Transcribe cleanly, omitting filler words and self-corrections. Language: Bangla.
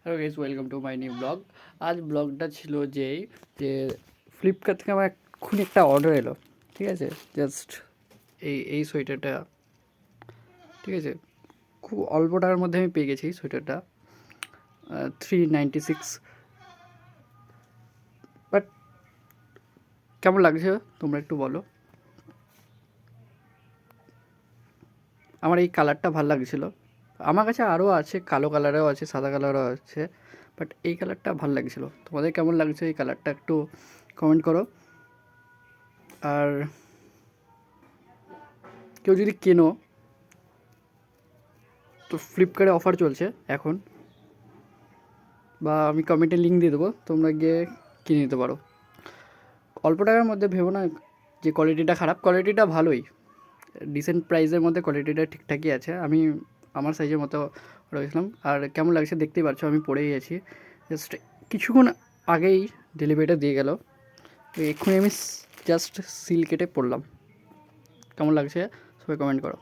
Hello guys, welcome to my new blog. আজ ব্লগটা ছিল যে ফ্লিপকার্ট থেকে আমার এক্ষুনি একটা অর্ডার এলো। ঠিক আছে, জাস্ট এই সোয়েটারটা, ঠিক আছে, খুব অল্প টাকার মধ্যে আমি পেয়ে গেছি সোয়েটারটা, 396। বাট কেমন লাগছে তোমরা একটু বলো। আমার এই কালারটা ভালো লাগছিলো। আমার কাছে আরও আছে, কালো কালারেও আছে, সাদা কালারও আছে, বাট এই কালারটা ভালো লাগছিলো। তোমাদের কেমন লাগছে এই কালারটা একটু কমেন্ট করো। আর কেউ যদি কেনো তো ফ্লিপকার্টে অফার চলছে এখন, বা আমি কমেন্টে লিঙ্ক দিয়ে দেবো, তোমরা গিয়ে কিনে নিতে পারো। অল্প টাকার মধ্যে ভেবো না যে কোয়ালিটিটা খারাপ, কোয়ালিটিটা ভালোই, ডিসেন্ট প্রাইসের মধ্যে কোয়ালিটিটা ঠিকঠাকই আছে। আমি আমার সাইজের মতো রয়েছিলাম। আর কেমন লাগছে দেখতেই পাচ্ছ, আমি পরেই আছি। জাস্ট কিছুক্ষণ আগেই ডেলিভারিটা দিয়ে গেল, এক্ষুনি আমি জাস্ট সিল কেটে পড়লাম। কেমন লাগছে সবাই কমেন্ট করো।